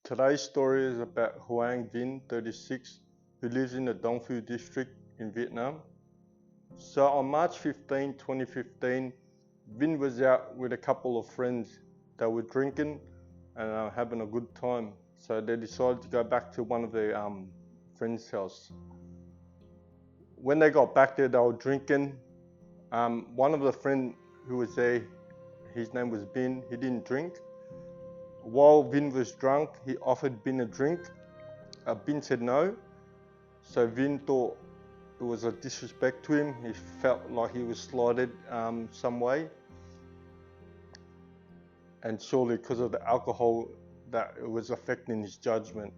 Today's story is about Hoang Vinh, 36, who lives in the Dong Phu district in Vietnam. So on March 15, 2015, Vinh was out with a couple of friends. They were drinking and having a good time. So they decided to go back to one of their friends' house. When they got back there, they were drinking. One of the friends who was there, his name was Bin, he didn't drink. While Vinh was drunk, he offered Bin a drink. Bin said no. So Vinh thought it was a disrespect to him. He felt like he was slighted some way. And surely because of the alcohol, that it was affecting his judgment.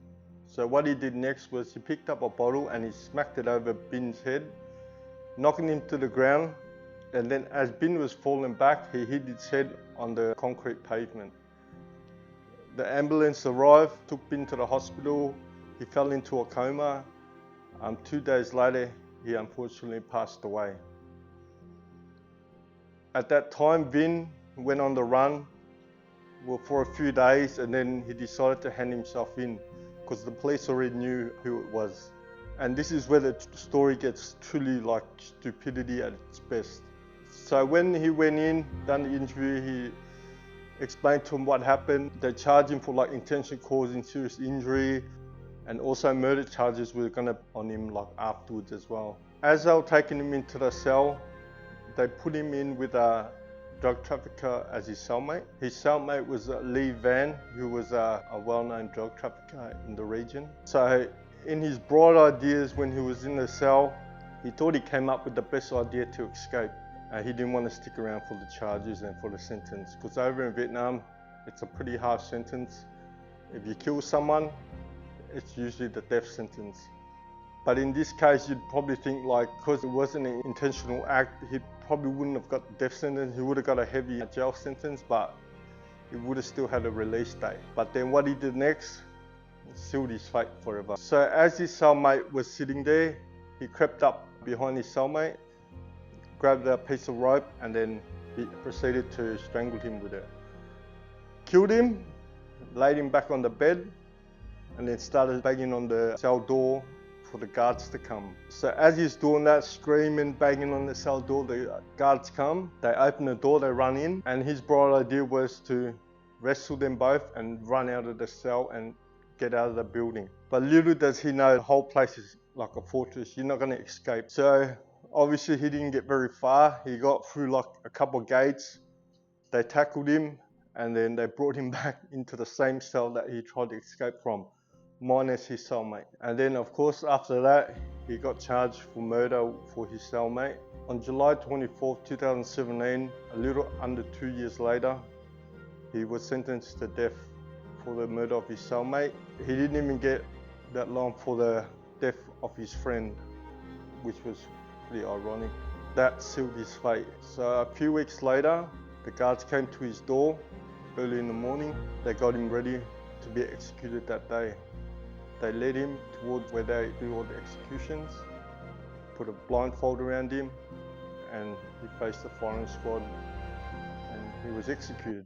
So what he did next was he picked up a bottle and he smacked it over Bin's head, knocking him to the ground. And then as Bin was falling back, he hit his head on the concrete pavement. The ambulance arrived, took Bin to the hospital. He fell into a coma. 2 days later, he unfortunately passed away. At that time, Vinh went on the run for a few days, and then he decided to hand himself in because the police already knew who it was. And this is where the story gets truly like stupidity at its best. So when he went in, done the interview, he explained to him what happened. They charged him for like intentionally causing serious injury, and also murder charges were gonna on him like afterwards as well. As they were taking him into the cell, they put him in with a drug trafficker as his cellmate. His cellmate was Lee Van, who was a well-known drug trafficker in the region. So in his bright ideas when he was in the cell, he thought he came up with the best idea to escape. He didn't want to stick around for the charges and for the sentence, because over in Vietnam, it's a pretty harsh sentence. If you kill someone, it's usually the death sentence. But in this case, you'd probably think like, because it wasn't an intentional act, he probably wouldn't have got the death sentence. He would have got a heavy jail sentence, but he would have still had a release date. But then what he did next, sealed his fate forever. So as his cellmate was sitting there, he crept up behind his cellmate, grabbed a piece of rope, and then he proceeded to strangle him with it. Killed him, laid him back on the bed, and then started banging on the cell door for the guards to come. So as he's doing that, screaming, banging on the cell door, the guards come, they open the door, they run in, and his bright idea was to wrestle them both and run out of the cell and get out of the building. But little does he know, the whole place is like a fortress, you're not gonna escape. So obviously he didn't get very far. He got through like a couple of gates, they tackled him, and then they brought him back into the same cell that he tried to escape from, minus his cellmate. And then of course after that, he got charged for murder for his cellmate. On July 24, 2017, a little under 2 years later, he was sentenced to death for the murder of his cellmate. He didn't even get that long for the death of his friend, which was pretty ironic. That sealed his fate. So a few weeks later, the guards came to his door early in the morning. They got him ready to be executed that day. They led him towards where they do all the executions, put a blindfold around him, and he faced the firing squad, and he was executed.